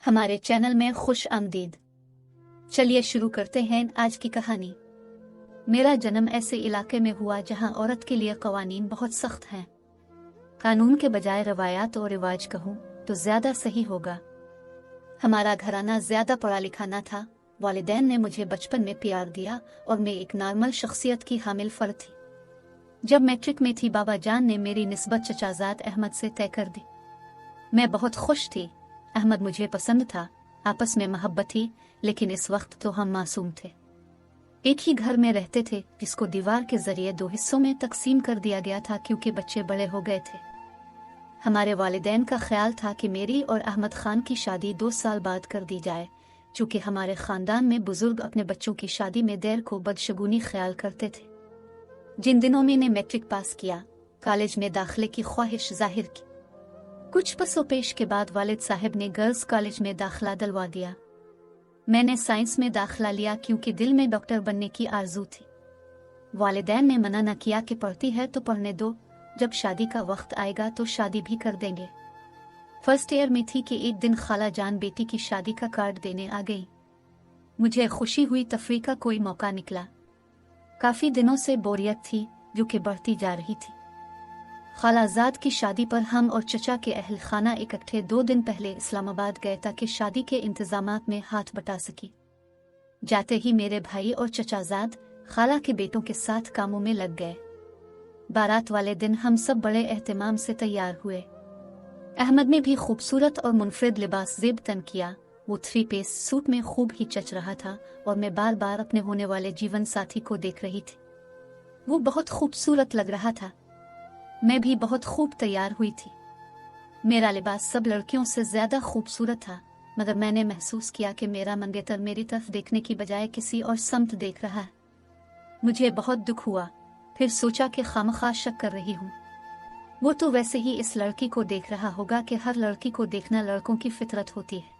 हमारे चैनल में खुश आमदीद। चलिए शुरू करते हैं आज की कहानी। मेरा जन्म ऐसे इलाके में हुआ जहां औरत के लिए कवानीन बहुत सख्त हैं। कानून के बजाय रवायात और रिवाज कहूँ तो ज्यादा सही होगा। हमारा घराना ज्यादा पढ़ा लिखा न था। वालिदैन ने मुझे बचपन में प्यार दिया और मैं एक नॉर्मल शख्सियत की हामिल फर्द थी। जब मैट्रिक में थी बाबा जान ने मेरी निस्बत चचाजाद अहमद से तय कर दी। मैं बहुत खुश थी। अहमद मुझे पसंद था, आपस में मोहब्बत थी, लेकिन इस वक्त तो हम मासूम थे। एक ही घर में रहते थे जिसको दीवार के जरिए 2 हिस्सों में तकसीम कर दिया गया था क्योंकि बच्चे बड़े हो गए थे। हमारे वालिदैन का ख्याल था कि मेरी और अहमद खान की शादी 2 साल बाद कर दी जाए, चूँकि हमारे खानदान में बुजुर्ग अपने बच्चों की शादी में देर को बदशगुनी ख्याल करते थे। जिन दिनों मैंने मैट्रिक पास किया, कॉलेज में दाखिले की ख्वाहिश जाहिर की। कुछ पसोपेश के बाद वालिद साहब ने गर्ल्स कॉलेज में दाखिला दिलवा दिया। मैंने साइंस में दाखिला लिया क्योंकि दिल में डॉक्टर बनने की आरजू थी। वालिदैन ने मना न किया कि पढ़ती है तो पढ़ने दो, जब शादी का वक्त आएगा तो शादी भी कर देंगे। फर्स्ट ईयर में थी कि एक दिन खाला जान बेटी की शादी का कार्ड देने आ गई। मुझे खुशी हुई, तफरीह का कोई मौका निकला। काफी दिनों से बोरियत थी जो कि बढ़ती जा रही थी। खालाजाद की शादी पर हम और चचा के अहल खाना इकट्ठे 2 दिन पहले इस्लामाबाद गए ताकि शादी के इंतजामात में हाथ बटा सकी। जाते ही मेरे भाई और चचाजाद खाला के बेटों के साथ कामों में लग गए। बारात वाले दिन हम सब बड़े एहतमाम से तैयार हुए। अहमद ने भी खूबसूरत और मुनफरिद लिबास ज़ेब तन किया। वो 3 पीस सूट में खूब ही चच रहा था और मैं बार बार अपने होने वाले जीवन साथी को देख रही थी। वो बहुत खूबसूरत लग रहा था। मैं भी बहुत खूब तैयार हुई थी। मेरा लिबास सब लड़कियों से ज्यादा खूबसूरत था, मगर मैंने महसूस किया कि मेरा मंगेतर मेरी तरफ देखने की बजाय किसी और समत देख रहा है। मुझे बहुत दुख हुआ। फिर सोचा कि खामखा शक कर रही हूँ। वो तो वैसे ही इस लड़की को देख रहा होगा कि हर लड़की को देखना लड़कों की फितरत होती है।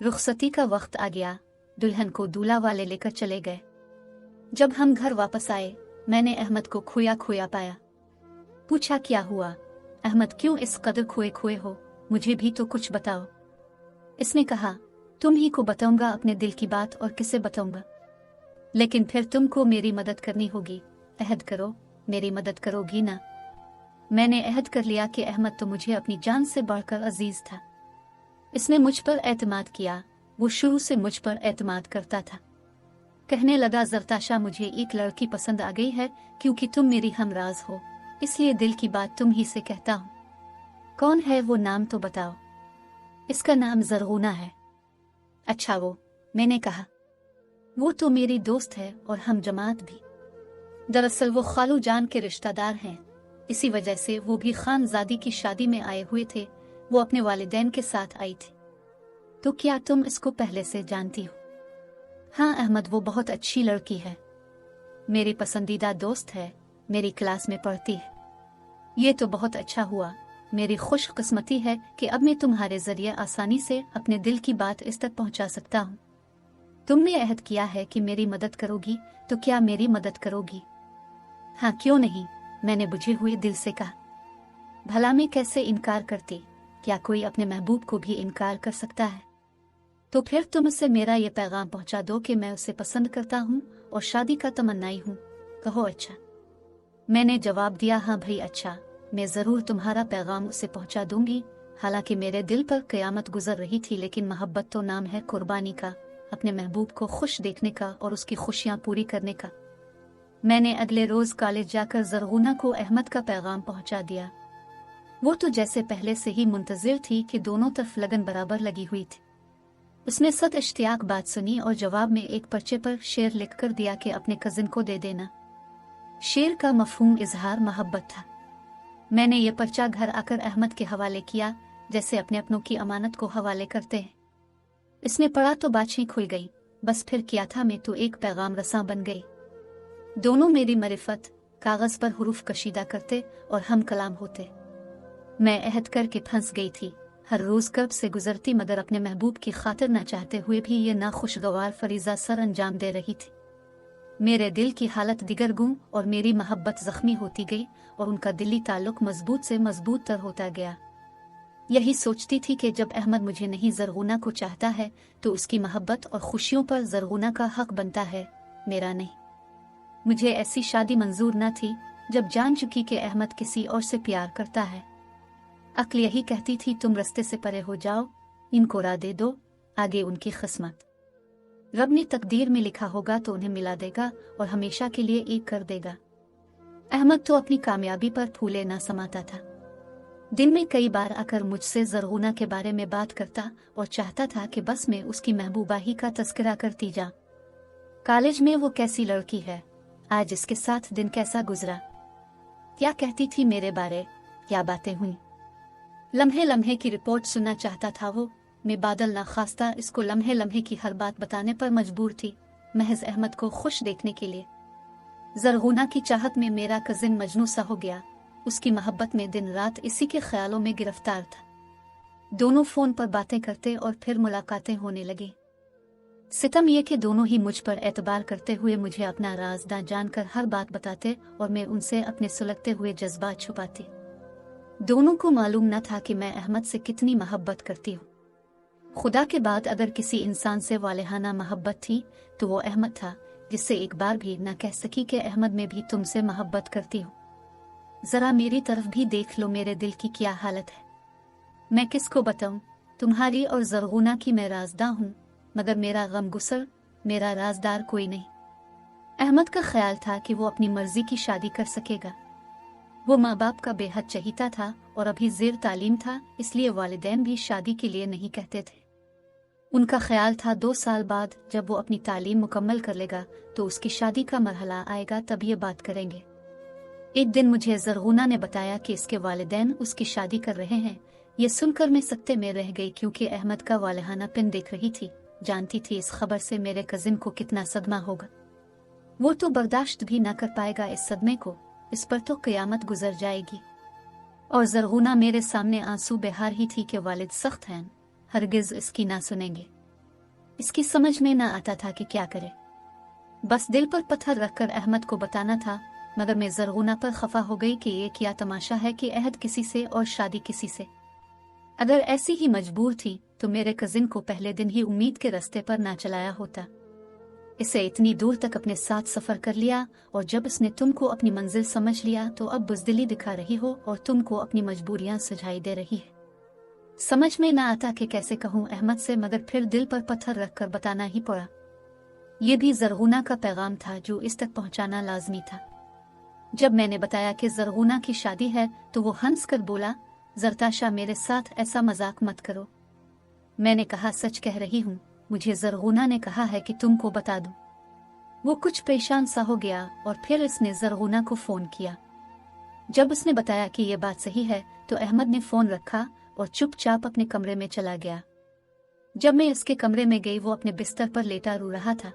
रुखसती का वक्त आ गया। दुल्हन को दूल्हा वाले लेकर चले गए। जब हम घर वापस आए, मैंने अहमद को खोया खोया पाया। पूछा, क्या हुआ अहमद, क्यों इस कदर खोए खोए हो? मुझे भी तो कुछ बताओ। इसने कहा, तुम ही को बताऊंगा अपने दिल की बात, और किसे बताऊंगा? लेकिन फिर तुमको मेरी मदद करनी होगी। अहद करो, मेरी मदद करोगी ना? मैंने अहद कर लिया कि अहमद तो मुझे अपनी जान से बढ़कर अजीज था। इसने मुझ पर एतमाद किया। वो शुरू से मुझ पर एतमाद करता था। कहने लगा, जरताशा, मुझे एक लड़की पसंद आ गई है क्योंकि तुम मेरी हमराज हो, इसलिए दिल की बात तुम ही से कहता हूँ। कौन है वो, नाम तो बताओ। इसका नाम जरगुना है। अच्छा वो, मैंने कहा। वो तो मेरी दोस्त है और हम जमात भी। दरअसल वो खालू जान के रिश्तेदार हैं, इसी वजह से वो भी खानजादी की शादी में आए हुए थे। वो अपने वालिदैन के साथ आई थी। तो क्या तुम इसको पहले से जानती हो? हाँ अहमद, वो बहुत अच्छी लड़की है, मेरी पसंदीदा दोस्त है, मेरी क्लास में पढ़ती है। ये तो बहुत अच्छा हुआ। मेरी खुशकिस्मती है कि अब मैं तुम्हारे जरिए आसानी से अपने दिल की बात इस तक पहुंचा सकता हूँ। तुमने अहद किया है कि मेरी मदद करोगी, तो क्या मेरी मदद करोगी? हाँ, क्यों नहीं, मैंने बुझे हुए दिल से कहा। भला मैं कैसे इनकार करती? क्या कोई अपने महबूब को भी इनकार कर सकता है? तो फिर तुम उसे मेरा ये पैगाम पहुंचा दो कि मैं उसे पसंद करता हूँ और शादी का तमन्नाई हूँ। कहो अच्छा। मैंने जवाब दिया, हाँ भाई अच्छा, मैं जरूर तुम्हारा पैगाम उसे पहुंचा दूंगी। हालांकि मेरे दिल पर कयामत गुजर रही थी, लेकिन मोहब्बत तो नाम है कुर्बानी का, अपने महबूब को खुश देखने का और उसकी खुशियां पूरी करने का। मैंने अगले रोज कॉलेज जाकर जरगुना को अहमद का पैगाम पहुंचा दिया। वो तो जैसे पहले से ही मुंतजिर थी कि दोनों तरफ लगन बराबर लगी हुई थी। उसने सद इश्तियाक बात सुनी और जवाब में एक पर्चे पर शेर लिख कर दिया कि अपने कजिन को दे देना। शेर का मफहूम इजहार मोहब्बत था। मैंने ये पर्चा घर आकर अहमद के हवाले किया, जैसे अपने अपनों की अमानत को हवाले करते हैं। इसने पढ़ा तो बाछी खुल गई। बस फिर क्या था, मैं तो एक पैगाम रसां बन गई। दोनों मेरी मरिफत कागज पर हुरूफ कशीदा करते और हम कलाम होते। मैं अहद करके फंस गई थी। हर रोज कर्ब से गुजरती, मगर अपने महबूब की खातिर न चाहते हुए भी ये नाखुशगवार फरीजा सर अंजाम दे रही थी। मेरे दिल की हालत दिगरगुम और मेरी मोहब्बत जख्मी होती गई और उनका दिली ताल्लुक मजबूत से मजबूत तर होता गया। यही सोचती थी कि जब अहमद मुझे नहीं ज़रगुना को चाहता है तो उसकी मोहब्बत और खुशियों पर ज़रगुना का हक बनता है, मेरा नहीं। मुझे ऐसी शादी मंजूर न थी जब जान चुकी कि अहमद किसी और से प्यार करता है। अक्ल यही कहती थी तुम रास्ते से परे हो जाओ, इनको राह दे दो, आगे उनकी किस्मत। रब ने तकदीर में लिखा होगा तो उन्हें मिला देगा और हमेशा के लिए एक कर देगा। अहमद तो अपनी कामयाबी पर फूले ना समाता था। दिन में कई बार आकर मुझसे ज़रगुना के बारे में बात करता और चाहता था कि बस मैं उसकी महबूबा ही का तस्करा करती जा। कॉलेज में वो कैसी लड़की है, आज इसके साथ दिन कैसा गुजरा, क्या कहती थी मेरे बारे, क्या बातें हुई। लम्हे लम्हे की रिपोर्ट सुनना चाहता था वो। मैं बादल ना खास्ता इसको लम्हे लम्हे की हर बात बताने पर मजबूर थी, महज अहमद को खुश देखने के लिए। ज़रगुना की चाहत में मेरा कजिन मजनू सा हो गया। उसकी मोहब्बत में दिन रात इसी के ख्यालों में गिरफ्तार था। दोनों फोन पर बातें करते और फिर मुलाकातें होने लगी। सितम यह कि दोनों ही मुझ पर एतबार करते हुए मुझे अपना राज ना जानकर हर बात बताते और मैं उनसे अपने सुलगते हुए जज्बात छुपाती। दोनों को मालूम न था कि मैं अहमद से कितनी मोहब्बत करती हूँ। खुदा के बाद अगर किसी इंसान से वालिहाना मोहब्बत थी तो वो अहमद था, जिससे एक बार भी न कह सकी कि अहमद मैं भी तुमसे मोहब्बत करती हूँ। जरा मेरी तरफ भी देख लो, मेरे दिल की क्या हालत है। मैं किसको बताऊं, तुम्हारी और ज़रगुना की मैं राजदा हूँ, मगर मेरा गम गुसर, मेरा राजदार कोई नहीं। अहमद का ख्याल था कि वो अपनी मर्जी की शादी कर सकेगा। वो माँ बाप का बेहद चहीता था और अभी ज़ेर तालीम था, इसलिए वालिदैन भी शादी के लिए नहीं कहते थे। उनका ख्याल था 2 साल बाद जब वो अपनी तालीम मुकम्मल कर लेगा तो उसकी शादी का मरहला आएगा, तब ये बात करेंगे। एक दिन मुझे ज़रगुना ने बताया कि इसके वालिदैन उसकी शादी कर रहे हैं। ये सुनकर मैं सकते में रह गई, क्योंकि अहमद का वालिहाना पिन देख रही थी। जानती थी इस खबर से मेरे कजिन को कितना सदमा होगा। वो तो बर्दाश्त भी न कर पाएगा इस सदमे को, इस पर तो क़यामत गुजर जाएगी। और ज़रगुना मेरे सामने आंसू बहार ही थी कि वालिद सख्त हैं, हरगिज़ इसकी ना सुनेंगे। इसकी समझ में ना आता था कि क्या करे। बस दिल पर पत्थर रखकर अहमद को बताना था, मगर मैं ज़रगुना पर खफा हो गई कि ये क्या तमाशा है कि अहद किसी से और शादी किसी से। अगर ऐसी ही मजबूर थी तो मेरे कजिन को पहले दिन ही उम्मीद के रास्ते पर ना चलाया होता। इसे इतनी दूर तक अपने साथ सफर कर लिया, और जब इसने तुमको अपनी मंजिल समझ लिया तो अब बुज़दिली दिखा रही हो और तुमको अपनी मजबूरियां सुझाई दे रही है। समझ में ना आता कि कैसे कहूँ अहमद से, मगर फिर दिल पर पत्थर रखकर बताना ही पड़ा। यह भी ज़रगुना का पैगाम था जो इस तक पहुँचाना लाजमी था। जब मैंने बताया कि ज़रगुना की शादी है तो वो हंस कर बोला, ज़रताशा मेरे साथ ऐसा मजाक मत करो। मैंने कहा सच कह रही हूँ, मुझे ज़रगुना ने कहा है कि तुमको बता दूं। वो कुछ परेशान सा हो गया और फिर इसने ज़रगुना को फ़ोन किया। जब उसने बताया कि ये बात सही है तो अहमद ने फ़ोन रखा और चुपचाप अपने कमरे में चला गया। जब मैं इसके कमरे में गई वो अपने बिस्तर पर लेटा रो रहा था।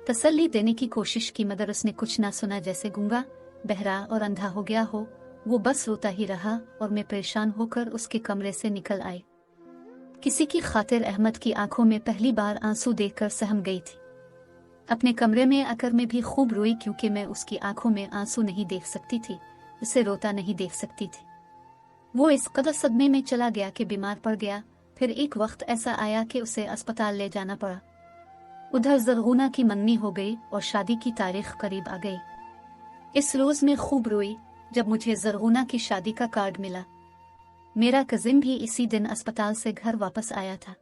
तसल्ली देने की कोशिश की मगर उसने कुछ ना सुना, जैसे गूंगा, बहरा और अंधा हो गया हो। वो बस रोता ही रहा और मैं परेशान होकर उसके कमरे से निकल आई। किसी की खातिर अहमद की आंखों में पहली बार आंसू देखकर सहम गई थी। अपने कमरे में आकर मैं भी खूब रोई, क्योंकि मैं उसकी आंखों में आंसू नहीं देख सकती थी, उसे रोता नहीं देख सकती थी। वो इस कदर सदमे में चला गया कि बीमार पड़ गया। फिर एक वक्त ऐसा आया कि उसे अस्पताल ले जाना पड़ा। उधर ज़रगुना की मंगनी हो गई और शादी की तारीख करीब आ गई। इस रोज में खूब रोई जब मुझे ज़रगुना की शादी का कार्ड मिला। मेरा कजिन भी इसी दिन अस्पताल से घर वापस आया था।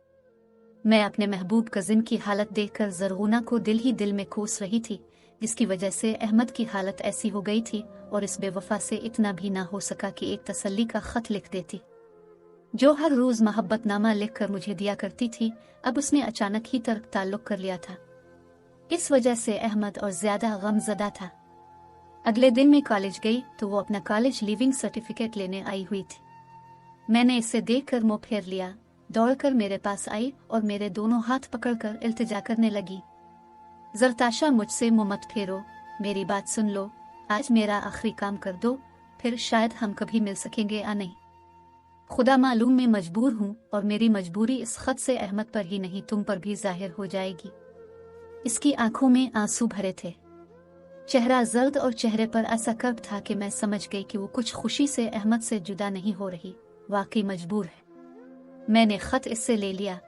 मैं अपने महबूब कजिन की हालत देखकर ज़रगुना को दिल ही दिल में कोस रही थी, जिसकी वजह से अहमद की हालत ऐसी हो गई थी और इस बेवफा से इतना भी ना हो सका कि एक तसल्ली का खत लिख देती। जो हर रोज मोहब्बतनामा लिखकर मुझे दिया करती थी, अब उसने अचानक ही तर्क ताल्लुक कर लिया था। इस वजह से अहमद और ज्यादा गमज़दा था। अगले दिन मैं कॉलेज गई तो वो अपना कॉलेज लीविंग सर्टिफिकेट लेने आई हुई थी। मैंने इसे देखकर मुंह फेर लिया। दौड़कर मेरे पास आई और मेरे दोनों हाथ पकड़कर इल्तिजा करने लगी, ज़रताशा मुझसे मुंह मत फेरो, मेरी बात सुन लो, आज मेरा आखिरी काम कर दो, फिर शायद हम कभी मिल सकेंगे या नहीं। खुदा मालूम मैं मजबूर हूँ और मेरी मजबूरी इस खत से अहमद पर ही नहीं तुम पर भी जाहिर हो जाएगी। इसकी आंखों में आंसू भरे थे, चेहरा जर्द और चेहरे पर ऐसा कर्ब था कि मैं समझ गई कि वो कुछ खुशी से अहमद से जुदा नहीं हो रही, वाकई मजबूर है। मैंने खत इससे ले लिया।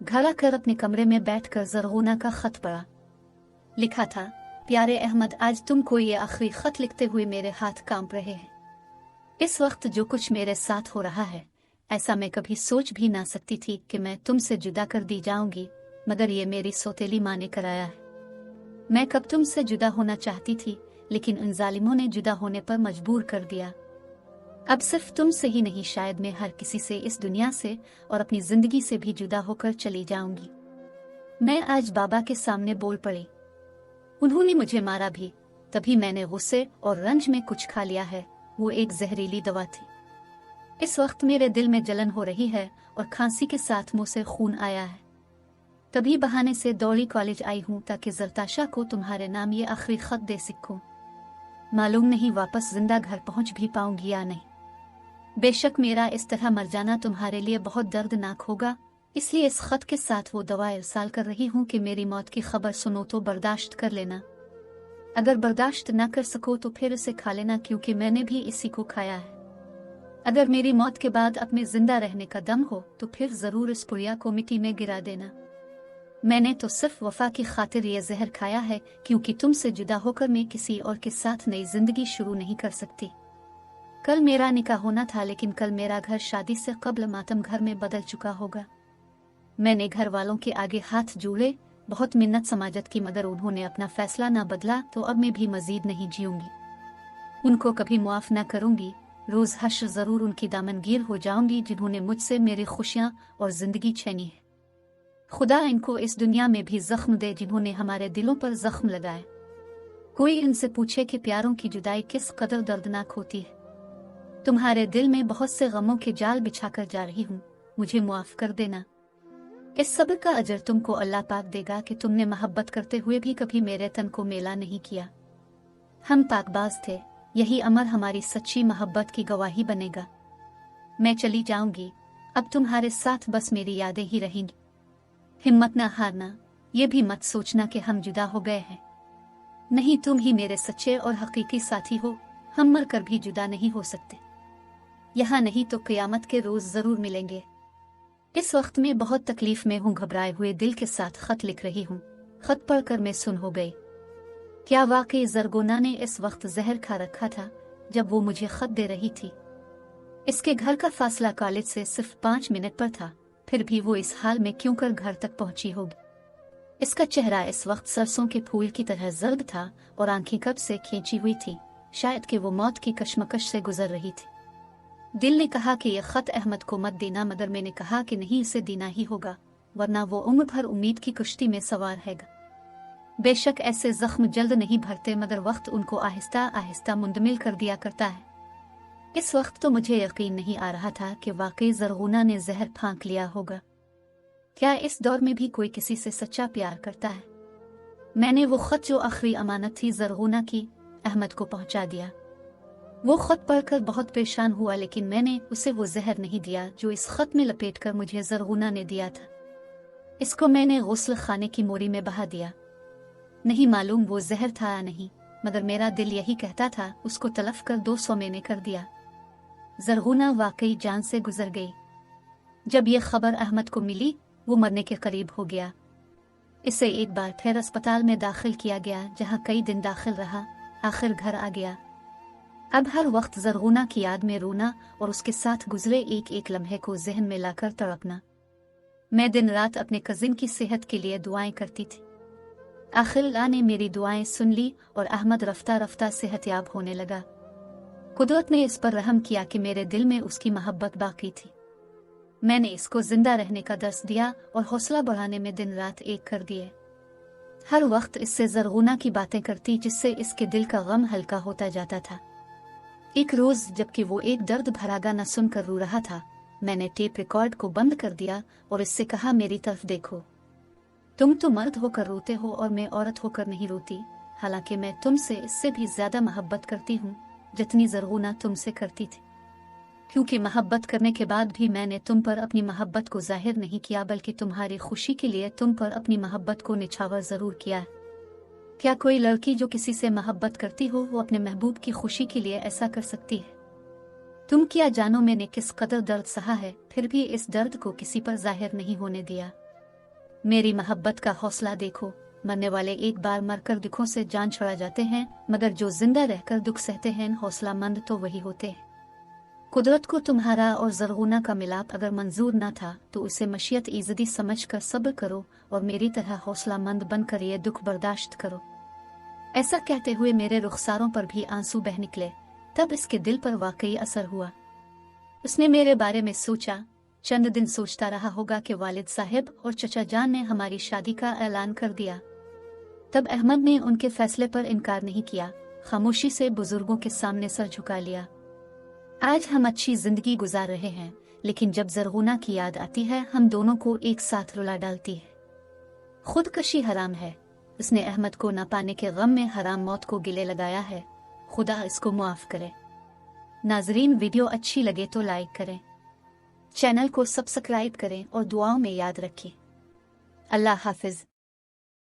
घर आकर अपने कमरे में बैठकर ज़रगुना का खत पढ़ा। लिखा था, प्यारे अहमद, आज तुमको ये आखिरी खत लिखते हुए मेरे हाथ कांप रहे हैं। इस वक्त जो कुछ मेरे साथ हो रहा है, ऐसा मैं कभी सोच भी ना सकती थी कि मैं तुमसे जुदा कर दी जाऊंगी, मगर ये मेरी सौतेली माँ ने कराया है। मैं कब तुमसे जुदा होना चाहती थी, लेकिन उन जालिमों ने जुदा होने पर मजबूर कर दिया। अब सिर्फ तुमसे ही नहीं, शायद मैं हर किसी से इस दुनिया से और अपनी जिंदगी से भी जुदा होकर चली जाऊंगी। मैं आज बाबा के सामने बोल पड़ी। उन्होंने मुझे मारा भी, तभी मैंने गुस्से और रंज में कुछ खा लिया है। वो एक जहरीली दवा थी। इस वक्त मेरे दिल में जलन हो रही है और खांसी के साथ मुंह से खून आया है। तभी बहाने से दौड़ी कॉलेज आई हूँ ताकि जरताशा को तुम्हारे नाम ये आखिरी खत दे सकूं। मालूम नहीं वापस जिंदा घर पहुंच भी पाऊंगी या नहीं। बेशक मेरा इस तरह मर जाना तुम्हारे लिए बहुत दर्दनाक होगा, इसलिए इस खत के साथ वो दवा इरसाल कर रही हूँ कि मेरी मौत की खबर सुनो तो बर्दाश्त कर लेना। अगर बर्दाश्त ना कर सको तो फिर इसे खा लेना, क्योंकि मैंने भी इसी को खाया है। अगर मेरी मौत के बाद अपने जिंदा रहने का दम हो तो फिर जरूर इस पुड़िया को मिट्टी में गिरा देना। मैंने तो सिर्फ वफा की खातिर ये जहर खाया है, क्योंकि तुमसे जुदा होकर मैं किसी और के साथ नई जिंदगी शुरू नहीं कर सकती। कल मेरा निकाह होना था, लेकिन कल मेरा घर शादी से कबल मातम घर में बदल चुका होगा। मैंने घर वालों के आगे हाथ जोड़े, बहुत मिन्नत समाजत की, मगर उन्होंने अपना फैसला ना बदला तो अब मैं भी मजीद नहीं जीऊंगी। उनको कभी मुआफ ना करूंगी। रोज हश्र जरूर उनकी दामनगीर हो जाऊंगी जिन्होंने मुझसे मेरी खुशियां और जिंदगी छीनी है। खुदा इनको इस दुनिया में भी जख्म दे जिन्होंने हमारे दिलों पर जख्म लगाए। कोई इनसे पूछे कि प्यारों की जुदाई किस कदर दर्दनाक होती है। तुम्हारे दिल में बहुत से गमों के जाल बिछाकर जा रही हूँ, मुझे मुआफ कर देना। इस सब्र का अजर तुमको अल्लाह पाक देगा कि तुमने मोहब्बत करते हुए भी कभी मेरे तन को मेला नहीं किया। हम पाकबाज थे, यही अमर हमारी सच्ची मोहब्बत की गवाही बनेगा। मैं चली जाऊंगी, अब तुम्हारे साथ बस मेरी यादें ही रहेंगी। हिम्मत ना हारना, ये भी मत सोचना कि हम जुदा हो गए हैं। नहीं, तुम ही मेरे सच्चे और हकीकी साथी हो। हम मर कर भी जुदा नहीं हो सकते। यहाँ नहीं तो क़यामत के रोज जरूर मिलेंगे। इस वक्त में बहुत तकलीफ में हूँ, घबराए हुए दिल के साथ खत लिख रही हूँ। खत पढ़कर मैं सुन हो गई। क्या वाकई ज़रगोना ने इस वक्त जहर खा रखा था जब वो मुझे खत दे रही थी? इसके घर का फासला कॉलेज से सिर्फ 5 मिनट पर था, फिर भी वो इस हाल में क्यों कर घर तक पहुंची होगी। इसका चेहरा इस वक्त सरसों के फूल की तरह जर्द था और आंखें कब से खींची हुई थी, शायद कि वो मौत की कशमकश से गुजर रही थी। दिल ने कहा कि यह खत अहमद को मत देना, मगर मैंने कहा कि नहीं, इसे देना ही होगा, वरना वो उम्र भर उम्मीद की कश्ती में सवार हैगा। बेशक ऐसे जख्म जल्द नहीं भरते, मगर वक्त उनको आहिस्ता आहिस्ता मुंदमिल कर दिया करता है। इस वक्त तो मुझे यकीन नहीं आ रहा था कि वाकई ज़रगुना ने जहर फांक लिया होगा। क्या इस दौर में भी कोई किसी से सच्चा प्यार करता है? मैंने वो खत जो आखिरी अमानत थी ज़रगुना की, अहमद को पहुंचा दिया। वो खत पढ़कर बहुत परेशान हुआ, लेकिन मैंने उसे वो जहर नहीं दिया जो इस खत में लपेटकर मुझे ज़रगुना ने दिया था। इसको मैंने गुस्ल खाने की मोरी में बहा दिया। नहीं मालूम वो जहर था या नहीं, मगर मेरा दिल यही कहता था उसको तलफ कर 200 मैंने कर दिया। ज़रगुना वाकई जान से गुजर गई। जब ये खबर अहमद को मिली, वो मरने के करीब हो गया। इसे एक बार फिर अस्पताल में दाखिल किया गया, जहाँ कई दिन दाखिल रहा, आखिर घर आ गया। अब हर वक्त ज़रगुना की याद में रोना और उसके साथ गुजरे एक एक लम्हे को जहन में लाकर तड़पना। मैं दिन रात अपने कजिन की सेहत के लिए दुआएं करती थी। आखिर अल्लाह ने मेरी दुआएं सुन ली और अहमद रफ्ता रफ्ता सेहतयाब होने लगा। कुदरत ने इस पर रहम किया कि मेरे दिल में उसकी मोहब्बत बाकी थी। मैंने इसको जिंदा रहने का दर्स दिया और हौसला बढ़ाने में दिन रात एक कर दिए। हर वक्त इससे ज़रगुना की बातें करती, जिससे इसके दिल का गम हल्का होता जाता था। एक रोज जबकि वो एक दर्द भरा गाना सुनकर रो रहा था, मैंने टेप रिकॉर्ड को बंद कर दिया और इससे कहा, मेरी तरफ देखो, तुम तो मर्द होकर रोते हो और मैं औरत होकर नहीं रोती। हालांकि मैं तुमसे इससे भी ज्यादा मोहब्बत करती हूँ जितनी ज़रगुना तुमसे करती थी, क्योंकि मोहब्बत करने के बाद भी मैंने तुम पर अपनी मोहब्बत को जाहिर नहीं किया, बल्कि तुम्हारी खुशी के लिए तुम पर अपनी मोहब्बत को निछावर जरूर किया है। क्या कोई लड़की जो किसी से मोहब्बत करती हो वो अपने महबूब की खुशी के लिए ऐसा कर सकती है? तुम क्या जानो मैंने किस कदर दर्द सहा है, फिर भी इस दर्द को किसी पर जाहिर नहीं होने दिया। मेरी मोहब्बत का हौसला देखो। मरने वाले एक बार मरकर दुखों से जान छुड़ा जाते हैं, मगर जो जिंदा रहकर दुख सहते हैं हौसला मंद तो वही होते हैं। कुदरत को तुम्हारा और ज़रगुना का मिलाप अगर मंजूर न था तो उसे मशीयत इज़्ज़ती समझकर सब्र करो और मेरी तरह हौसला मंद बनकर ये दुख बर्दाश्त करो। ऐसा कहते हुए मेरे रुखसारों पर भी आंसू बह निकले। तब इसके दिल पर वाकई असर हुआ। उसने मेरे बारे में सोचा। चंद दिन सोचता रहा होगा कि वालिद साहब और चचा जान ने हमारी शादी का ऐलान कर दिया। तब अहमद ने उनके फैसले पर इनकार नहीं किया, खामोशी से बुजुर्गों के सामने सर झुका लिया। आज हम अच्छी जिंदगी गुजार रहे हैं, लेकिन जब ज़रगुना की याद आती है हम दोनों को एक साथ रुला डालती है। खुदकशी हराम है। उसने अहमद को न पाने के गम में हराम मौत को गिले लगाया है। खुदा इसको मुआफ करे। नाजरीन, वीडियो अच्छी लगे तो लाइक करें, चैनल को सब्सक्राइब करें और दुआओं में याद रखें। अल्लाह हाफिज।